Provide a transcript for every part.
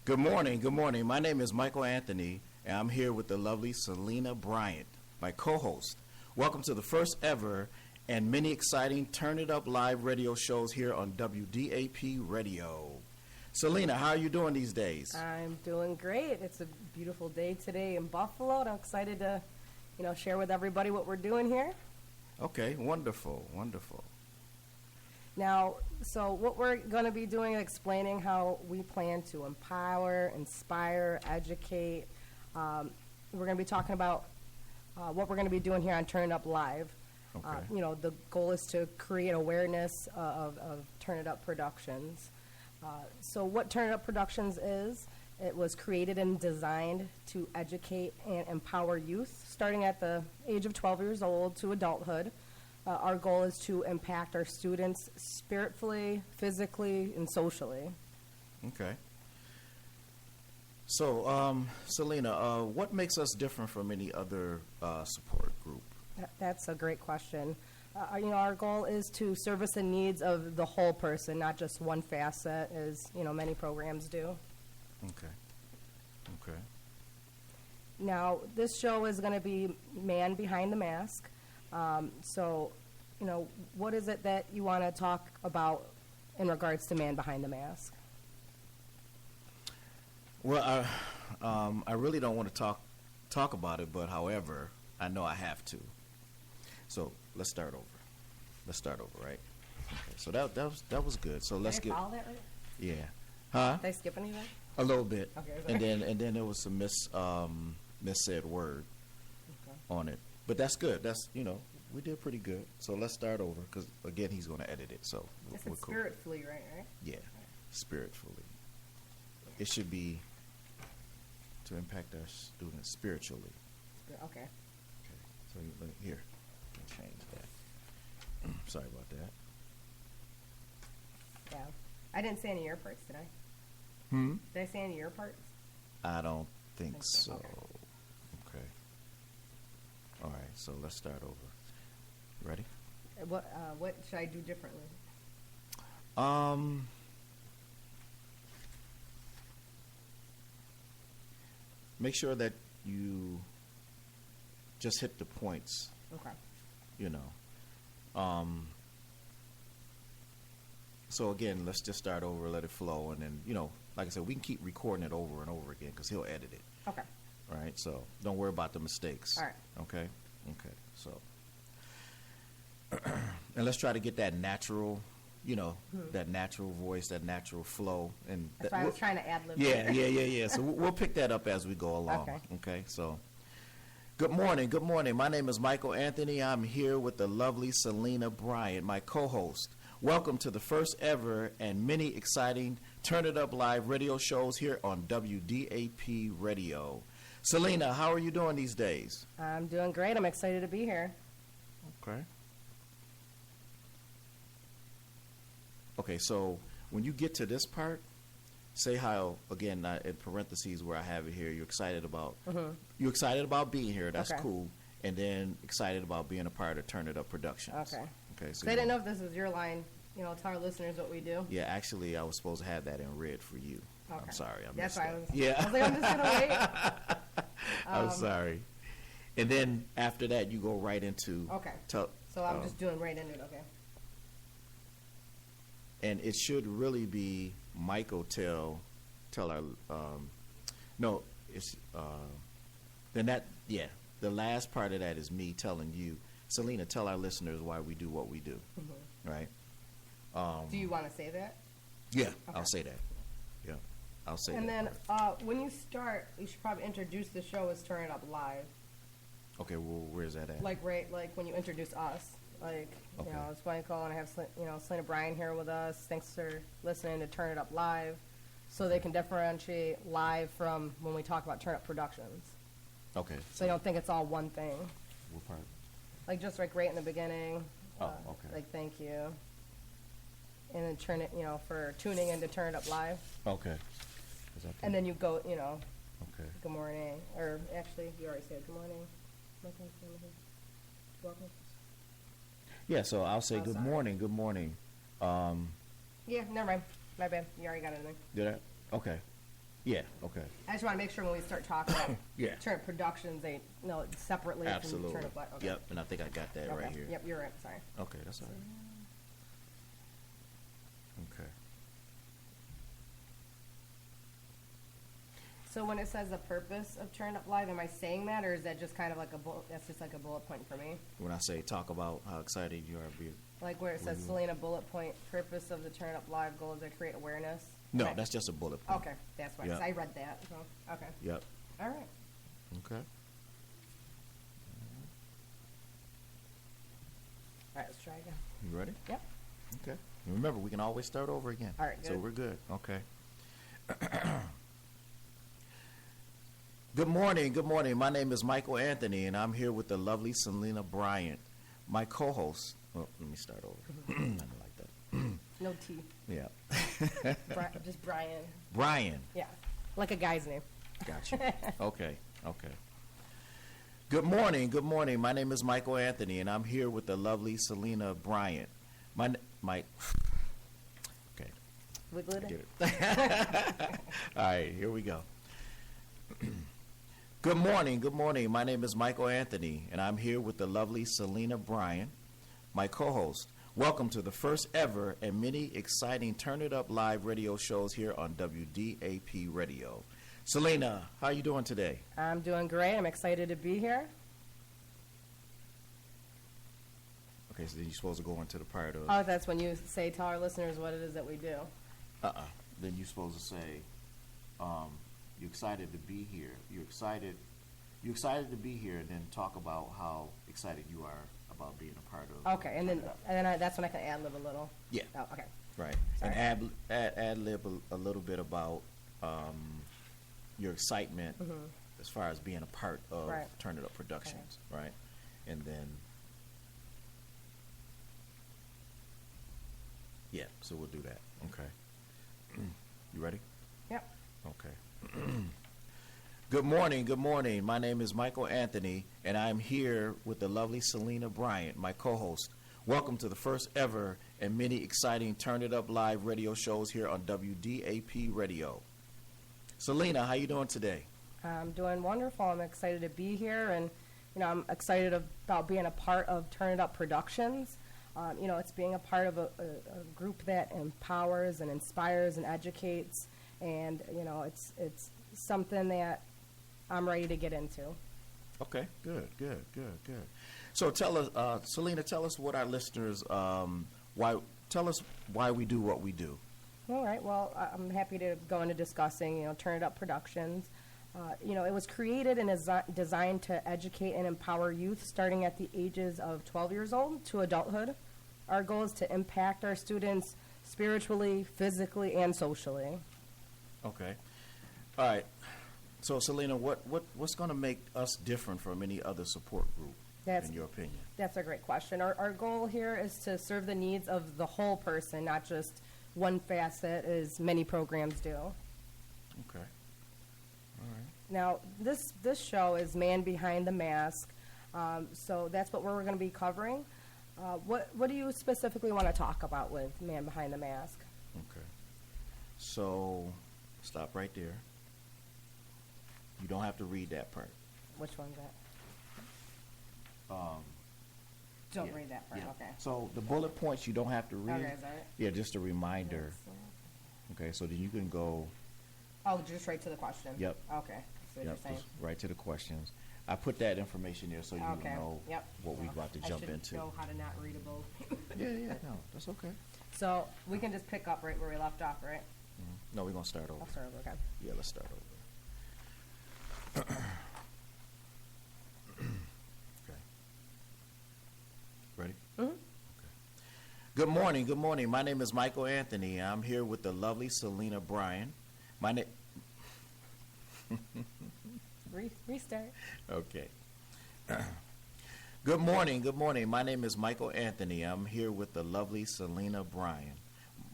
Good morning. Good morning. My name is Michael Anthony, and I'm here with the lovely Selena Bryant, my co-host. Welcome to the first ever and many exciting Turn It Up live radio shows here on WDAP Radio. Selena, how are you doing these days? I'm doing great. It's a beautiful day today in Buffalo, and I'm excited to, share with everybody what we're doing here. Okay, wonderful, wonderful. Now, so what we're going to be doing is explaining how we plan to empower, inspire, educate. We're going to be talking about what we're going to be doing here on Turn It Up Live. Okay. The goal is to create awareness of Turn It Up Productions. So what Turn It Up Productions is, it was created and designed to educate and empower youth, starting at the age of 12 years old to adulthood. Our goal is to impact our students spiritually, physically, and socially. Okay. So, Selena, what makes us different from any other support group? That's a great question. Our goal is to service the needs of the whole person, not just one facet, as many programs do. Okay. Okay. Now, this show is going to be Man Behind the Mask. What is it that you want to talk about in regards to Man Behind the Mask? Well, I really don't want to talk about it, but however, I know I have to. So let's start over, right? Okay, so that was good. So let's Did I follow that right? Yeah. Huh? Did I skip anything? A little bit. Okay. And then there was some missaid word on it, but that's good. That's we did pretty good. So let's start over because again he's going to edit it. So It's spiritually, right? Yeah, spiritually. It should be to impact our students spiritually. Okay. Okay. So here, I'll change that. Sorry about that. Yeah. I didn't say any of your parts, did I? Did I say any of your parts? I don't think so. Okay. All right. So let's start over. Ready? What should I do differently? Make sure that you just hit the points. Okay. So again, let's just start over, let it flow, and then like I said, we can keep recording it over and over again because he'll edit it. Okay. All right. So don't worry about the mistakes. All right. Okay. Okay. So. And let's try to get that natural, that natural voice, that natural flow. And That's why I was trying to ad-lib. Yeah. So we'll pick that up as we go along. Okay. So, good morning. Good morning. My name is Michael Anthony. I'm here with the lovely Selena Bryant, my co-host. Welcome to the first ever and many exciting Turn It Up live radio shows here on WDAP Radio. Selena, how are you doing these days? I'm doing great. I'm excited to be here. Okay. Okay, so when you get to this part, say how, again, in parentheses where I have it here, you're excited about being here. That's Okay. cool. And then excited about being a part of Turn It Up Productions. Okay. So I didn't know if this was your line, tell our listeners what we do. Yeah, actually, I was supposed to have that in red for you. Okay. I'm sorry. That's missed why that. I was like, I'm just going to wait. I'm sorry. And then after that, you go right into... Okay. So I'm just doing right into it, okay. And it should really be Michael tell our no, it's then that the last part of that is me telling you, Selena, tell our listeners why we do what we do. Right? Do you want to say that? Yeah, Okay. I'll say that. Yeah. I'll say and that. And then when you start, you should probably introduce the show as Turn It Up Live. Okay, well, where's that at? Like when you introduce us. Like, Okay. It's Michael, and I have, Selena Bryan here with us. Thanks for listening to Turn It Up Live. So they can differentiate live from when we talk about Turn Up Productions. Okay. So you don't think it's all one thing. What part? Like, just like right in the beginning. Oh, okay. Like, thank you. And then turn it, for tuning in to Turn It Up Live. Okay. And then you go, Okay. good morning. Or actually, you already said good morning. Welcome. Yeah, so I'll say good sorry. morning. Good morning. Yeah, never mind. My bad. You already got it in there. Did I? Okay. Yeah, okay. I just want to make sure when we start talking about Yeah. Turn Up Productions, they know it separately Absolutely. from Turn Up Live. Okay. Yep, and I think I got that Okay. right here. Yep, you're right. Sorry. Okay, that's all right. Okay. So when it says the purpose of Turn Up Live, am I saying that, or is that just kind of like that's just like a bullet point for me? When I say talk about how excited you are to be. Like where it says Selena bullet point, purpose of the Turn Up Live goal is to create awareness? No, Okay. that's just a bullet point. Okay, that's why, 'cause Yep. I read that, so, okay. Yep. All right. Okay. All right, let's try again. You ready? Yep. Okay. And remember, we can always start over again. All right, So good. we're good. Okay. Good morning. Good morning. My name is Michael Anthony, and I'm here with the lovely Selena Bryant, my co-host. Well, let me start over. I don't like that. No T. Yeah. Just Brian. Brian. Yeah, like a guy's name. Gotcha. Okay. Okay. Good morning. Good morning. My name is Michael Anthony, and I'm here with the lovely Selena Bryant. My. Okay. Wiggle it in. Get it. All right, here we go. Good morning, good morning. My name is Michael Anthony, and I'm here with the lovely Selena Bryant, my co-host. Welcome to the first ever and many exciting Turn It Up live radio shows here on WDAP Radio. Selena, how are you doing today? I'm doing great. I'm excited to be here. Okay, so then you're supposed to go into the part of... Oh, that's when you say, tell our listeners what it is that we do. Then you're supposed to say, you're excited to be here. You're excited to be here, and then talk about how excited you are about being a part of. Okay, and then that's when I can ad-lib a little. Yeah. Oh, okay. Right. Sorry. And ad-lib a little bit about your excitement as far as being a part of Right. Turn It Up Productions, right? And then, yeah, so we'll do that. Okay. You ready? Yep. Okay. Good morning, good morning. My name is Michael Anthony, and I'm here with the lovely Selena Bryant, my co-host. Welcome to the first ever and many exciting Turn It Up live radio shows here on WDAP Radio. Selena, how you doing today? I'm doing wonderful. I'm excited to be here, and I'm excited about being a part of Turn It Up Productions. It's being a part of a group that empowers and inspires and educates, and it's something that I'm ready to get into. Okay, good. So tell us, Selena, tell us what our listeners, tell us why we do what we do. All right. Well, I'm happy to go into discussing, Turn It Up Productions. It was created and is designed to educate and empower youth starting at the ages of 12 years old to adulthood. Our goal is to impact our students spiritually, physically, and socially. Okay. All right. So, Selena, what's going to make us different from any other support group, in your opinion? That's a great question. Our goal here is to serve the needs of the whole person, not just one facet, as many programs do. Okay. All right. Now, this show is Man Behind the Mask, so that's what we're going to be covering. What do you specifically want to talk about with Man Behind the Mask? Okay. So, stop right there. You don't have to read that part. Which one's that? Don't read that part, Yeah. okay. So, the bullet points you don't have to read. Okay, is that it? Yeah, just a reminder. Okay, so then you can go, Oh, just right to the question? Yep. Okay, so what you're saying. just right to the questions. I put that information there so you Okay, know yep. what we're about to jump I should into. know how to not read a book. Yeah, no, that's okay. So we can just pick up right where we left off, right? No, we're going to start over. I'll start over, okay. Yeah, let's start over. Okay. Ready? Mm-hmm. Good morning, good morning. My name is Michael Anthony. I'm here with the lovely Selena Bryant. My name... Restart. Okay. Good morning, good morning. My name is Michael Anthony. I'm here with the lovely Selena Bryant,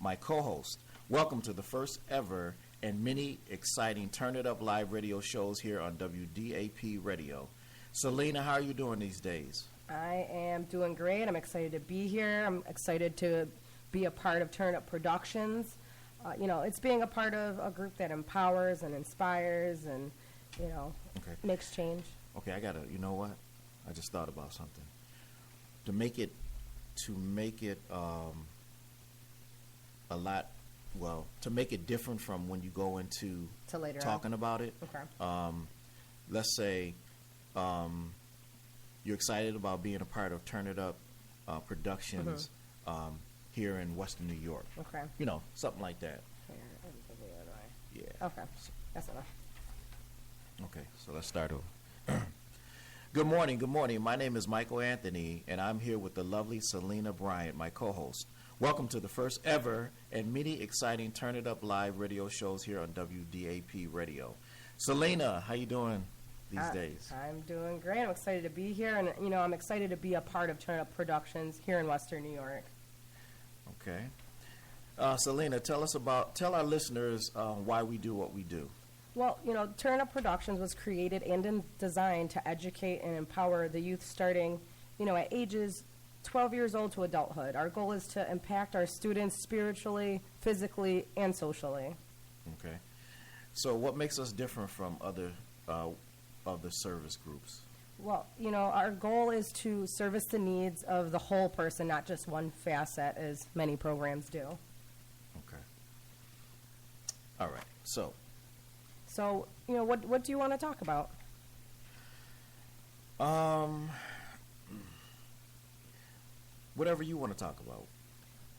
my co-host. Welcome to the first ever and many exciting Turn It Up live radio shows here on WDAP Radio. Selena, how are you doing these days? I am doing great. I'm excited to be here. I'm excited to be a part of Turn Up Productions. It's being a part of a group that empowers and inspires and, Okay. makes change. Okay, you know what? I just thought about something. To make it a lot, well, to make it different from when you go into To later talking about it. Okay. Let's say you're excited about being a part of Turn It Up Productions here in Western New York. Okay. Something like that. Yeah. Okay. That's enough. Okay, so let's start over. Good morning, good morning. My name is Michael Anthony, and I'm here with the lovely Selena Bryant, my co-host. Welcome to the first ever and many exciting Turn It Up live radio shows here on WDAP Radio. Selena, how you doing these days? I'm doing great. I'm excited to be here, and I'm excited to be a part of Turn Up Productions here in Western New York. Okay. Selena, tell our listeners why we do what we do. Well, Turn Up Productions was created and designed to educate and empower the youth starting, at ages 12 years old to adulthood. Our goal is to impact our students spiritually, physically, and socially. Okay. So what makes us different from other service groups? Well, our goal is to service the needs of the whole person, not just one facet, as many programs do. Okay. All right. So, what do you want to talk about? Whatever you want to talk about.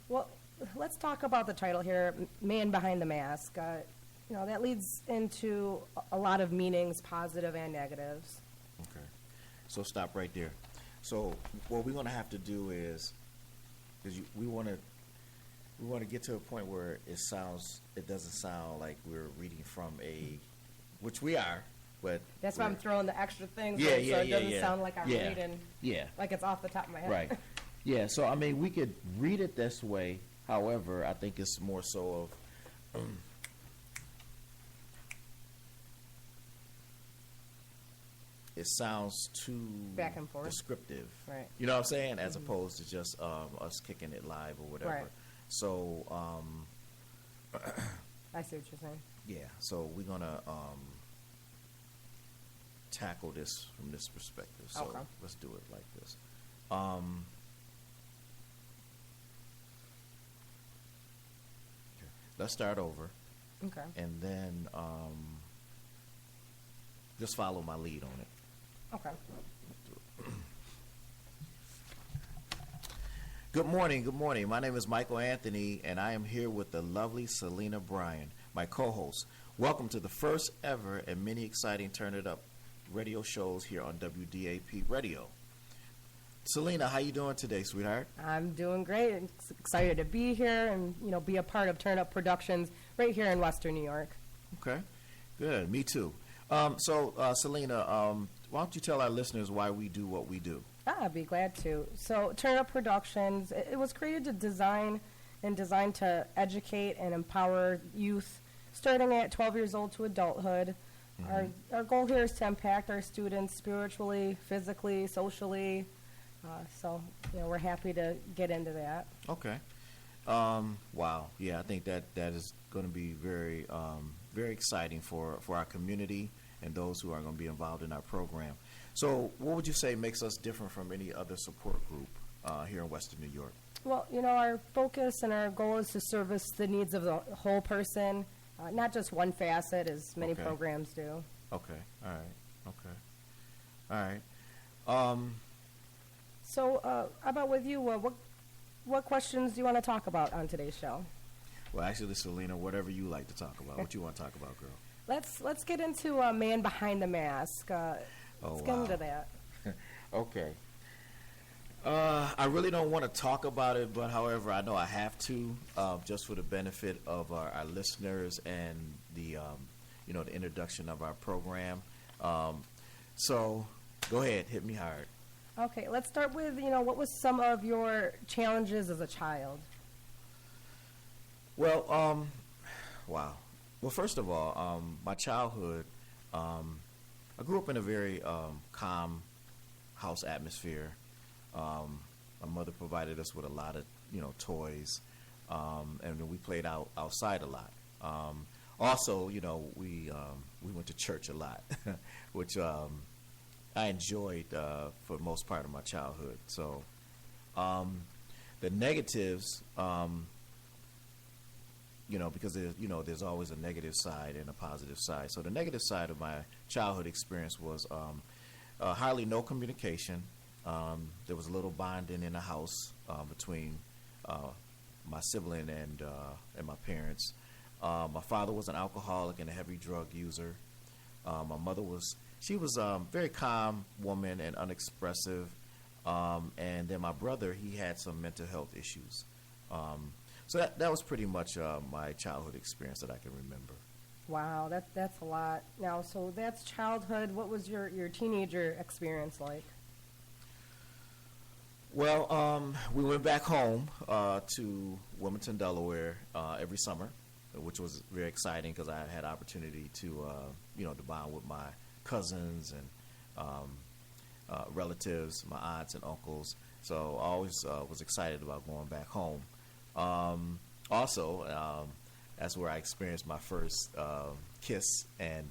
Well, let's talk about the title here, Man Behind the Mask. That leads into a lot of meanings, positive and negatives. Okay. So stop right there. So what we're going to have to do is, we want to get to a point where it doesn't sound like we're reading from which we are, but that's why I'm throwing the extra things. So it doesn't sound like I'm reading. Yeah. Like it's off the top of my head. Right. Yeah. So we could read it this way. However, I think it's more so of. It sounds too back and forth descriptive, right? You know what I'm saying, as opposed to just us kicking it live or whatever. Right. So, I see what you're saying. Yeah. So we're gonna tackle this from this perspective. So okay. Let's do it like this. Let's start over. Okay. And then just follow my lead on it. Okay. Good morning, good morning. My name is Michael Anthony, and I am here with the lovely Selena Bryant, my co-host. Welcome to the first ever and many exciting Turn It Up radio shows here on WDAP Radio. Selena, how you doing today, sweetheart? I'm doing great. I'm excited to be here and, be a part of Turn Up Productions right here in Western New York. Okay, good. Me too. Selena, why don't you tell our listeners why we do what we do? I'd be glad to. So, Turn Up Productions, it was created to designed to educate and empower youth starting at 12 years old to adulthood. Mm-hmm. Our goal here is to impact our students spiritually, physically, socially. We're happy to get into that. Okay. Wow. Yeah, I think that is going to be very, very exciting for our community and those who are going to be involved in our program. So what would you say makes us different from any other support group here in Western New York? Well, our focus and our goal is to service the needs of the whole person, not just one facet as many programs do. Okay. All right. Okay. All right. So how about with you? What questions do you want to talk about on today's show? Well, actually, Selena, whatever you like to talk about. What you want to talk about, girl? Let's get into Man Behind the Mask. Let's get into that. Okay. I really don't want to talk about it, but however, I know I have to, just for the benefit of our listeners and the introduction of our program. So go ahead, hit me hard. Okay, let's start with, what was some of your challenges as a child? Well, wow. Well, first of all, my childhood, I grew up in a very calm house atmosphere. My mother provided us with a lot of, toys. and then we played outside a lot. Also, we went to church a lot, which I enjoyed for the most part of my childhood. So the negatives, because there's always a negative side and a positive side. So the negative side of my childhood experience was hardly no communication. There was a little bonding in the house between my sibling and my parents. My father was an alcoholic and a heavy drug user. My mother was very calm woman and unexpressive. And then my brother, he had some mental health issues. So that was pretty much my childhood experience that I can remember. Wow, that's a lot. Now, so that's childhood. What was your teenager experience like? Well, we went back home to Wilmington, Delaware every summer, which was very exciting because I had opportunity to bond with my cousins and relatives, my aunts and uncles. So I always was excited about going back home. Also, that's where I experienced my first kiss and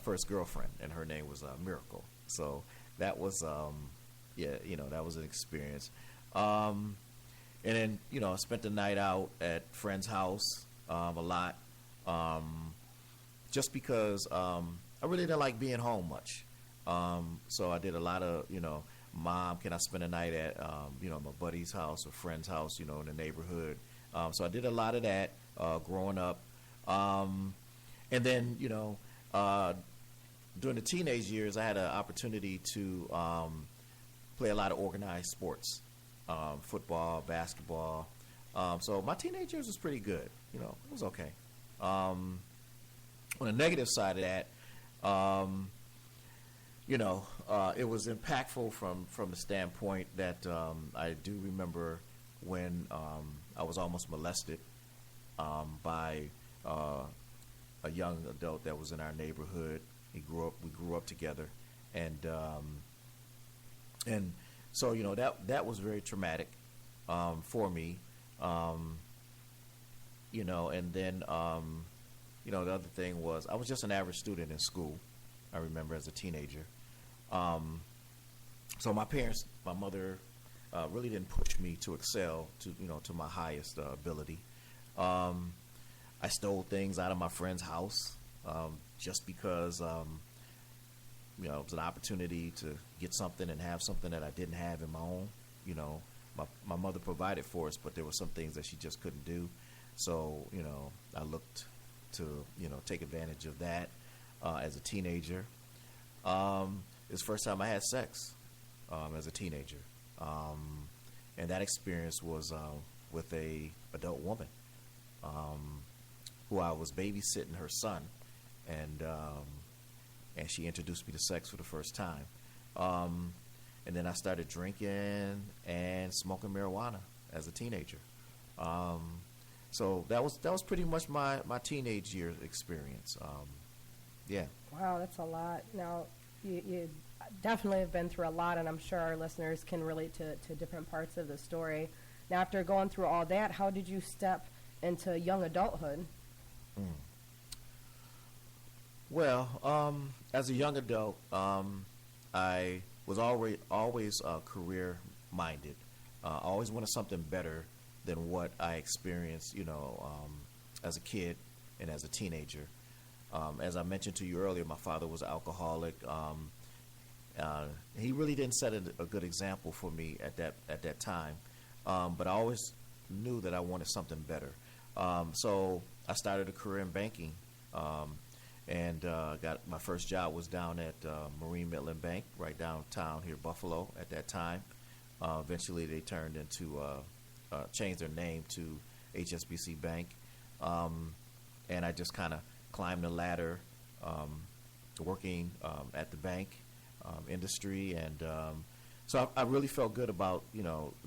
first girlfriend, and her name was Miracle. So that was, that was an experience. And then, I spent the night out at friend's house a lot, just because I really didn't like being home much. So I did a lot of, Mom, can I spend a night at, my buddy's house or friend's house, in the neighborhood. So I did a lot of that growing up. And then, during the teenage years, I had an opportunity to play a lot of organized sports, football, basketball. So my teenage years was pretty good. It was okay. On the negative side of that, it was impactful from the standpoint that I do remember when I was almost molested by a young adult that was in our neighborhood. We grew up together, and so that was very traumatic for me. And then the other thing was I was just an average student in school. I remember as a teenager. So my mother really didn't push me to excel to my highest ability. I stole things out of my friend's house just because it was an opportunity to get something and have something that I didn't have in my own. My mother provided for us, but there were some things that she just couldn't do. So I looked to take advantage of that as a teenager. It was the first time I had sex as a teenager, and that experience was with a adult woman who I was babysitting her son, and she introduced me to sex for the first time. And then I started drinking and smoking marijuana as a teenager. So that was pretty much my teenage years experience. Yeah. Wow, that's a lot. Now, you definitely have been through a lot, and I'm sure our listeners can relate to different parts of the story. Now, after going through all that, how did you step into young adulthood? Well, as a young adult, I was always career-minded. Always wanted something better than what I experienced, as a kid and as a teenager. As I mentioned to you earlier, my father was an alcoholic. He really didn't set a good example for me at that time. But I always knew that I wanted something better. So I started a career in banking, and got my first job was down at Marine Midland Bank, right downtown here, Buffalo, at that time. Eventually, they changed their name to HSBC Bank, and I just kind of climbed the ladder, working at the bank industry, and so I really felt good about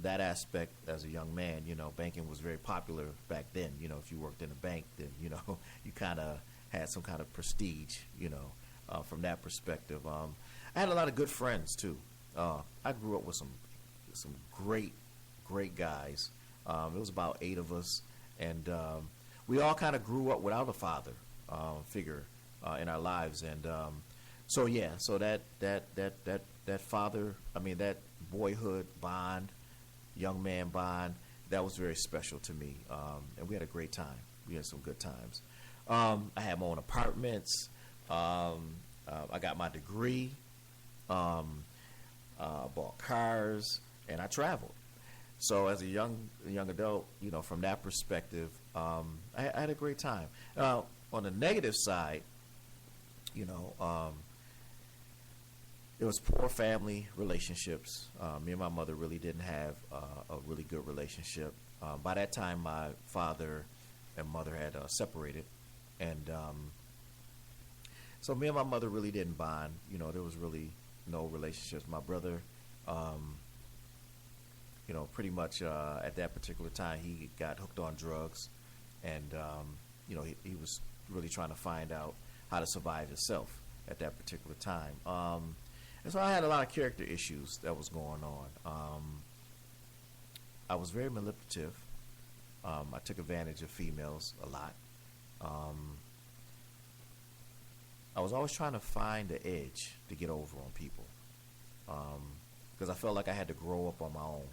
that aspect as a young man. Banking was very popular back then. If you worked in a bank, then you kind of had some kind of prestige. From that perspective, I had a lot of good friends too. I grew up with some great guys It was about 8 of us, and we all kind of grew up without a father figure in our lives, and so yeah, so that father, I mean that boyhood bond, young man bond, that was very special to me, and we had a great time. We had some good times. I had my own apartments. I got my degree. Bought cars, and I traveled. So as a young adult, from that perspective, I had a great time. On the negative side, it was poor family relationships. Me and my mother really didn't have a really good relationship. By that time, my father and mother had separated, and so me and my mother really didn't bond. There was really no relationships. My brother, pretty much at that particular time, he got hooked on drugs, and he was really trying to find out how to survive himself at that particular time. And so I had a lot of character issues that was going on. I was very manipulative. I took advantage of females a lot. I was always trying to find the edge to get over on people, because I felt like I had to grow up on my own.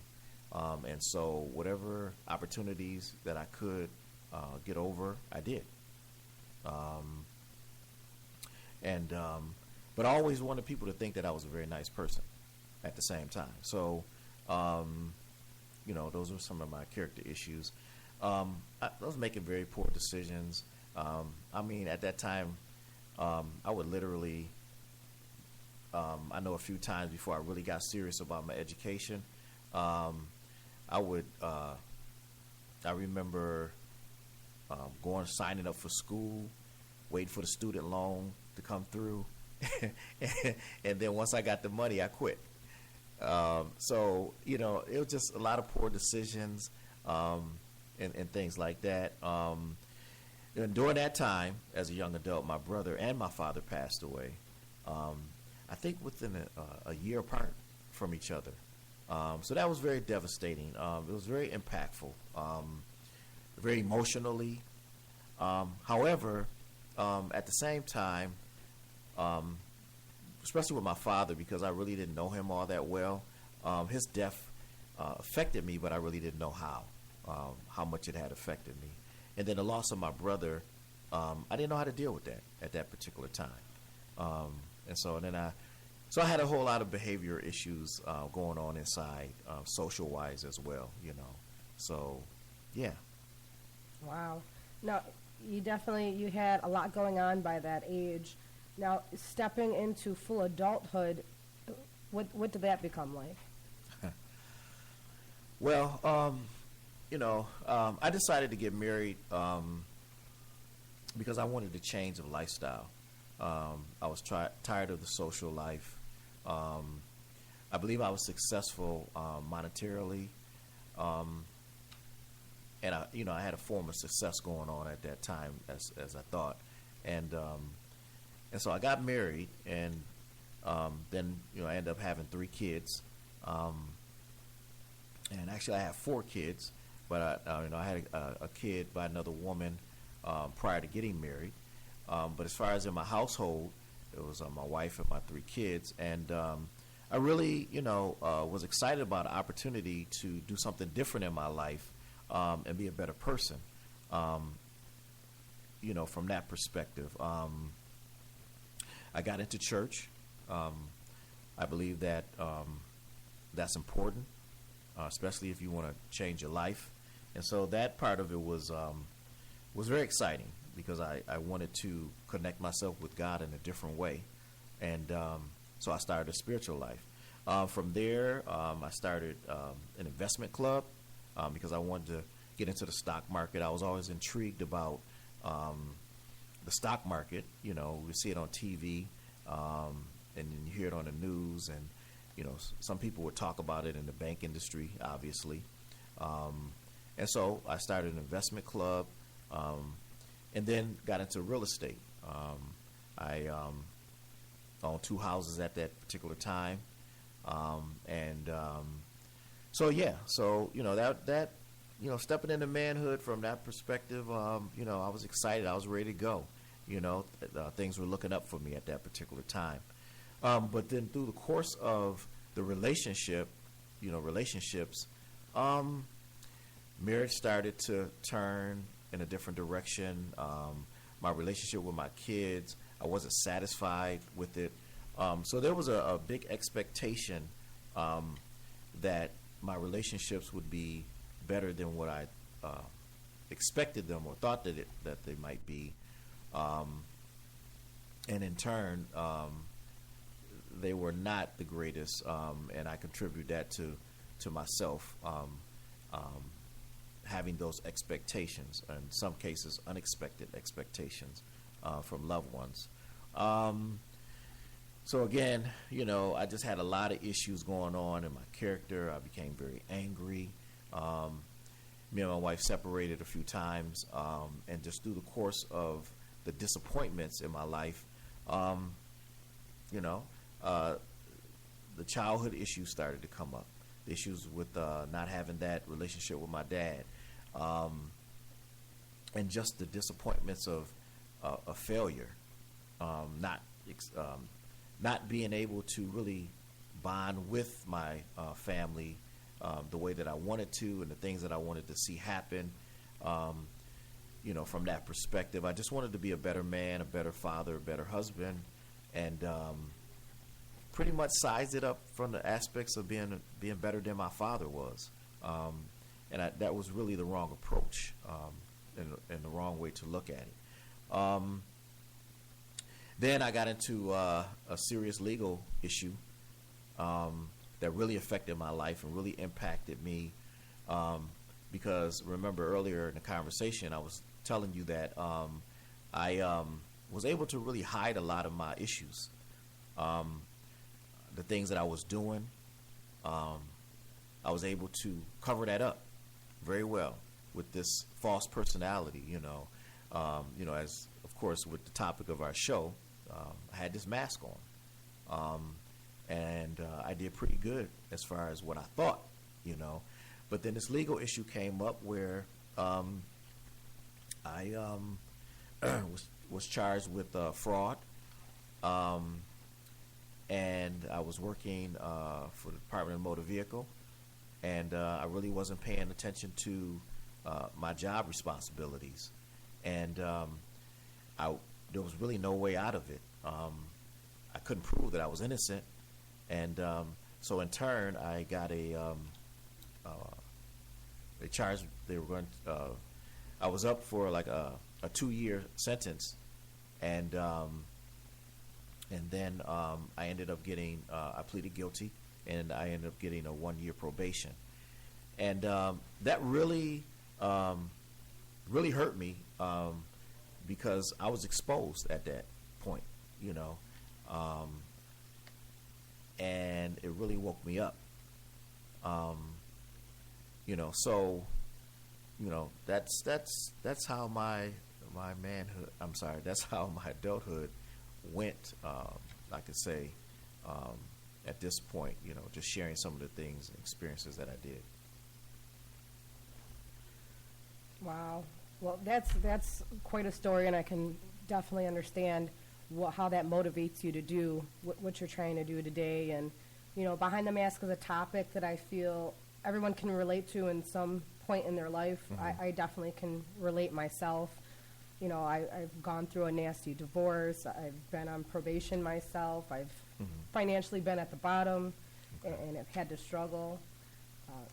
And so whatever opportunities that I could get over, I did. But I always wanted people to think that I was a very nice person at the same time. So, those were some of my character issues. I was making very poor decisions. At that time, I would literally, I know a few times before I really got serious about my education, I remember signing up for school, waiting for the student loan to come through, and then once I got the money, I quit. So, it was just a lot of poor decisions and things like that. And during that time, as a young adult, my brother and my father passed away. I think within a year apart from each other. So that was very devastating. It was very impactful, very emotionally. However, at the same time, especially with my father, because I really didn't know him all that well, his death affected me, but I really didn't know how much it had affected me. And then the loss of my brother, I didn't know how to deal with that at that particular time. So I had a whole lot of behavior issues going on inside, social-wise as well, So, yeah. Wow. Now, you had a lot going on by that age. Now, stepping into full adulthood, what did that become like? Well, I decided to get married because I wanted to change of lifestyle. I was tired of the social life. I believe I was successful monetarily, and I had a form of success going on at that time, as I thought, and so I got married, and then I ended up having 3 kids, and actually I have 4 kids. But I had a kid by another woman prior to getting married. But as far as in my household, it was my wife and my 3 kids, and I really, was excited about the opportunity to do something different in my life and be a better person. From that perspective, I got into church. I believe that that's important, especially if you want to change your life. And so that part of it was very exciting because I wanted to connect myself with God in a different way. And so I started a spiritual life. From there, I started an investment club because I wanted to get into the stock market. I was always intrigued about the stock market. We see it on TV, and then you hear it on the news. And, some people would talk about it in the bank industry, obviously. And so I started an investment club, and then got into real estate. I owned 2 houses at that particular time, that stepping into manhood from that perspective, I was excited. I was ready to go. Things were looking up for me at that particular time. But then through the course of the relationships, marriage started to turn in a different direction. My relationship with my kids, I wasn't satisfied with it. So there was a big expectation that my relationships would be better than what I expected them or thought that they might be. And in turn, they were not the greatest, and I contribute that to myself having those expectations, in some cases unexpected expectations from loved ones. So again, I just had a lot of issues going on in my character. I became very angry. Me and my wife separated a few times, and just through the course of the disappointments in my life, the childhood issues started to come up. The issues with not having that relationship with my dad, and just the disappointments of failure, not being able to really bond with my family the way that I wanted to, and the things that I wanted to see happen. From that perspective, I just wanted to be a better man, a better father, a better husband, and pretty much sized it up from the aspects of being better than my father was. And that was really the wrong approach, and the wrong way to look at it. Then I got into a serious legal issue that really affected my life and really impacted me, because remember earlier in the conversation I was telling you that I was able to really hide a lot of my issues, the things that I was doing. I was able to cover that up very well with this false personality, as of course with the topic of our show, I had this mask on, and I did pretty good as far as what I thought, but then this legal issue came up where I was charged with fraud, and I was working for the Department of Motor Vehicle, and I really wasn't paying attention to my job responsibilities, and there was really no way out of it. I couldn't prove that I was innocent, and so in turn I got they charged. They were going. I was up for like a 2-year sentence, and then I ended up getting. I pleaded guilty, and I ended up getting a 1-year probation, and that really hurt me because I was exposed at that point, and it really woke me up. So that's how my manhood. I'm sorry, that's how my adulthood went. I could say at this point, just sharing some of the things and experiences that I did. Wow. Well, that's quite a story, and I can definitely understand how that motivates you to do what you're trying to do today. And, behind the mask is a topic that I feel everyone can relate to in some point in their life. Mm-hmm. I definitely can relate myself. I've gone through a nasty divorce. I've been on probation myself. I've financially been at the bottom, and have had to struggle.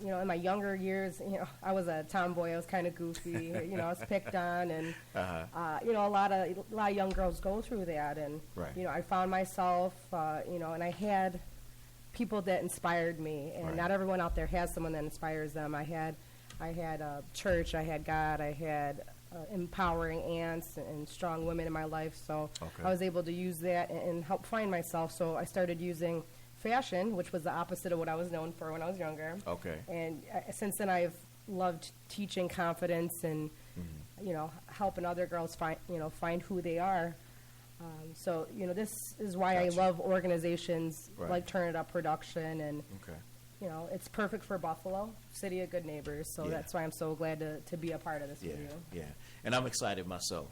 In my younger years, I was a tomboy. I was kind of goofy. I was picked on, and a lot of young girls go through that. And right. I found myself, and I had people that inspired me. And right. Not everyone out there has someone that inspires them. I had a church. I had God. I had empowering aunts and strong women in my life. So okay. I was able to use that and help find myself. So I started using fashion, which was the opposite of what I was known for when I was younger. Okay. And since then, I've loved teaching confidence and, helping other girls find who they are. This is why Gotcha. I love organizations right. like Turn It Up Production and, okay. it's perfect for Buffalo, city of good neighbors. So that's why I'm so glad to be a part of this with you. Yeah, and I'm excited myself.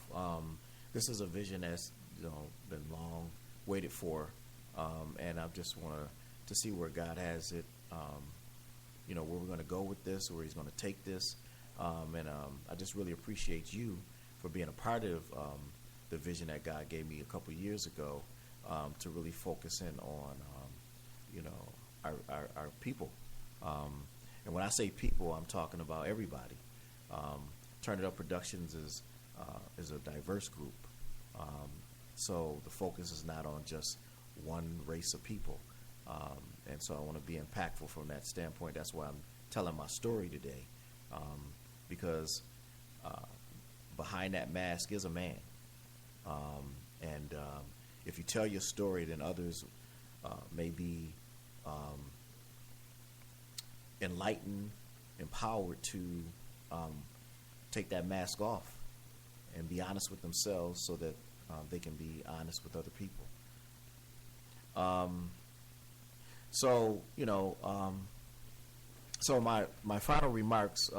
This is a vision that's been long waited for, and I just want to see where God has it. Where we're going to go with this, where He's going to take this, and I just really appreciate you for being a part of the vision that God gave me a couple of years ago, to really focus in on our people. And when I say people, I'm talking about everybody. Turn It Up Productions is a diverse group. So the focus is not on just one race of people. And so I want to be impactful from that standpoint. That's why I'm telling my story today, because behind that mask is a man. And if you tell your story, then others may be enlightened, empowered to take that mask off and be honest with themselves so that they can be honest with other people. So my final remarks,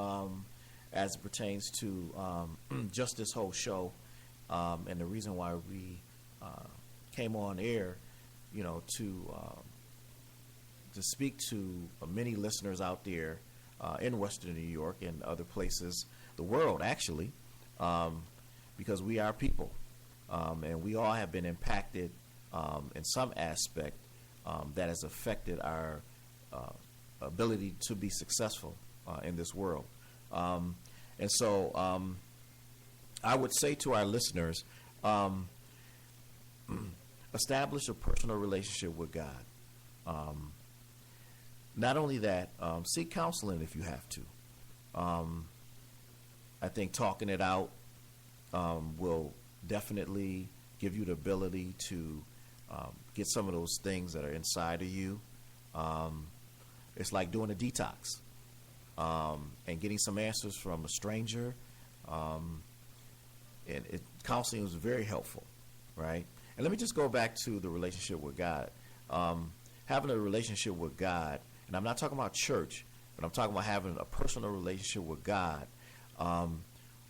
as it pertains to just this whole show, and the reason why we came on air, to speak to many listeners out there in Western New York and other places, the world actually, because we are people, and we all have been impacted in some aspect that has affected our ability to be successful in this world. And so I would say to our listeners, establish a personal relationship with God. Not only that, seek counseling if you have to. I think talking it out will definitely give you the ability to get some of those things that are inside of you. It's like doing a detox and getting some answers from a stranger. And counseling was very helpful, right? And let me just go back to the relationship with God. Having a relationship with God, and I'm not talking about church, but I'm talking about having a personal relationship with God,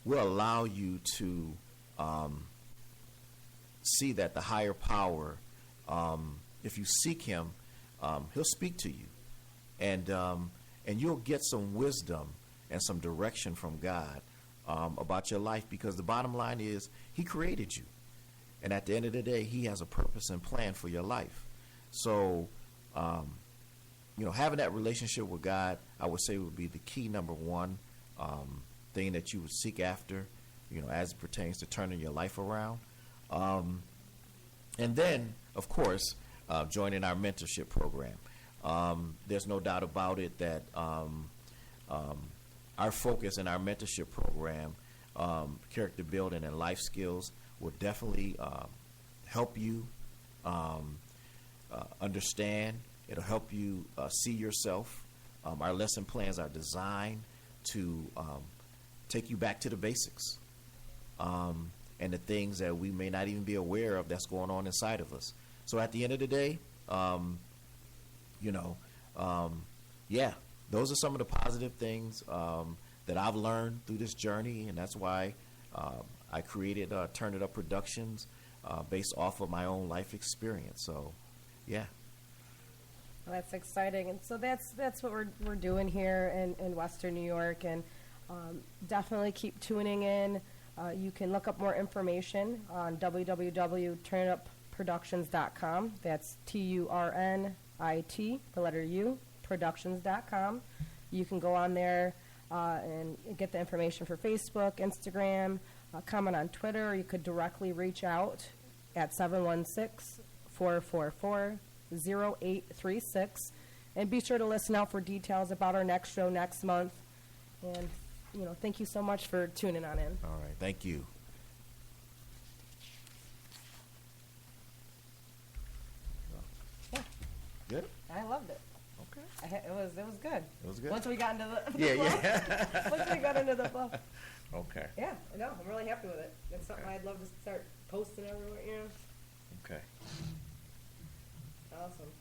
will allow you to see that the higher power, if you seek Him, He'll speak to you, and you'll get some wisdom and some direction from God about your life, because the bottom line is He created you, and at the end of the day, He has a purpose and plan for your life. So having that relationship with God, I would say, would be the key number one thing that you would seek after, as it pertains to turning your life around. And then, of course, joining our mentorship program. There's no doubt about it that our focus in our mentorship program, character building and life skills, will definitely help you understand. It'll help you see yourself. Our lesson plans are designed to take you back to the basics and the things that we may not even be aware of that's going on inside of us. So at the end of the day, those are some of the positive things that I've learned through this journey, and that's why I created Turn It Up Productions based off of my own life experience. So, yeah. Well, that's exciting, and so that's what we're doing here in Western New York, and definitely keep tuning in. You can look up more information on www.turnitupproductions.com. That's TURNIT, the letter U, productions.com. You can go on there and get the information for Facebook, Instagram, comment on Twitter, or you could directly reach out at 716-444-0836. And be sure to listen out for details about our next show next month. And, thank you so much for tuning on in. All right. Thank you. Yeah. Good? I loved it. Okay. It was good. It was good? Once we got into the Yeah. Once we got into the flow. Okay. Yeah, no, I'm really happy with it. It's something I'd love to start posting everywhere, Okay. Awesome.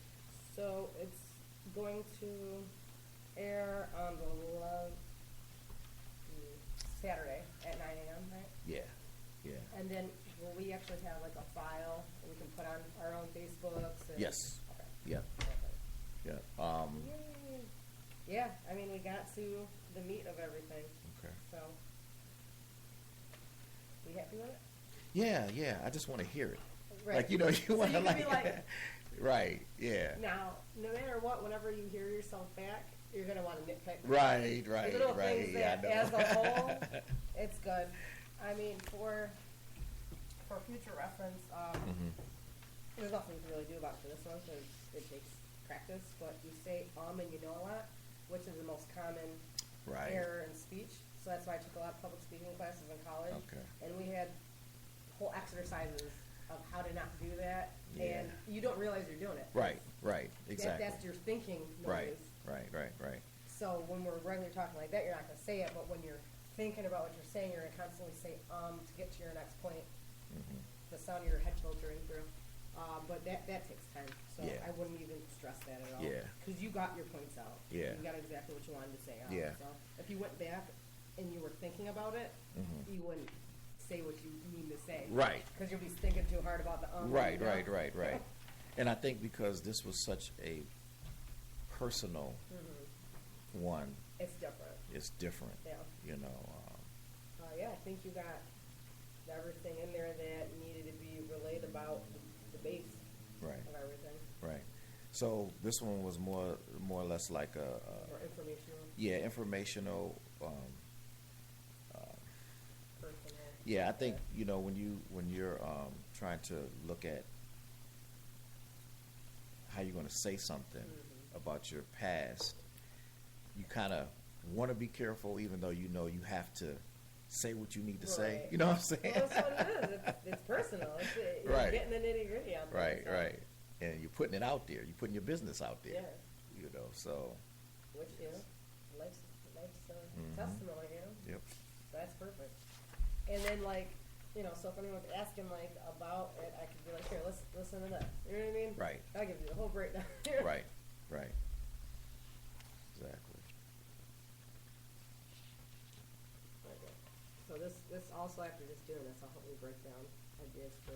So it's going to air on the Saturday at 9 a.m., right? Yeah, yeah. And then will we actually have like a file we can put on our own Facebooks? And, Yes. Okay. Yeah, yeah. Yay. Yeah, I mean, we got to the meat of everything. Okay. So, we happy with it? Yeah, yeah. I just want to hear it. Right. Like, you know, you So want to you can be like, right, yeah. Now, no matter what, whenever you hear yourself back, you're going to want to nitpick. Right, The right, little right. things Yeah, that, I know. as a whole, it's good. I mean, for future reference, there's nothing you can really do about it for this one because it takes practice, but you say and you know a lot, which is the most common Right. error in speech. So that's why I took a lot of public speaking classes in college. Okay. And we had whole exercises of how to not do that, Yeah. and you don't realize you're doing it. Right, right, exactly. That's your thinking noise. Right. So when we're regularly talking like that, you're not going to say it, but when you're thinking about what you're saying, you're going to constantly say to get to your next point. Mm-hmm. The sound of your head filtering through. But that takes time, so Yeah. I wouldn't even stress that at all. Yeah. Because you got your points out. Yeah. You got exactly what you wanted to say out. Yeah. So if you went back and you were thinking about it, you wouldn't say what you mean to say. Right. Because you'll be thinking too hard about the Right. you know? Right. And I think because this was such a personal one, It's different. it's different. Yeah. You know. Yeah, I think you got everything in there that needed to be relayed about the base Right. of everything. Right. So this one was more or less like Or informational, yeah, informational. personal. Yeah, I think you know when you're trying to look at how you're going to say something about your past, you kind of want to be careful, even though you know you have to say what you need to say. Right. You know what I'm saying? Well, that's what it is. It's personal. You're Right. getting the nitty gritty on there. Right, so. right. And you're putting it out there. You're putting your business out there. Yeah. You know, so. Which, you know, life's testimony, you know? Yep. So that's perfect. And then, like, you know, so if anyone was asking, like, about it, I could be like, here, listen to this. You know what I mean? Right. I'll give you the whole breakdown. Right. Right. Exactly. Okay. So this also, after just doing this, I'll help you break down ideas for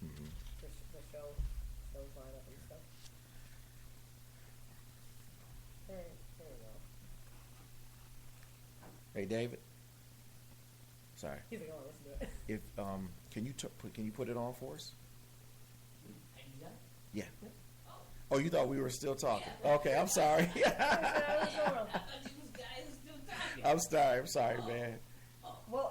Mm-hmm. the show lineup and stuff. There we go. Hey, David. Sorry. He's like, oh, let's do it. If can you put it on for us? Yeah. Oh, you thought we were still talking? Okay, I'm sorry. I'm sorry, man. Well,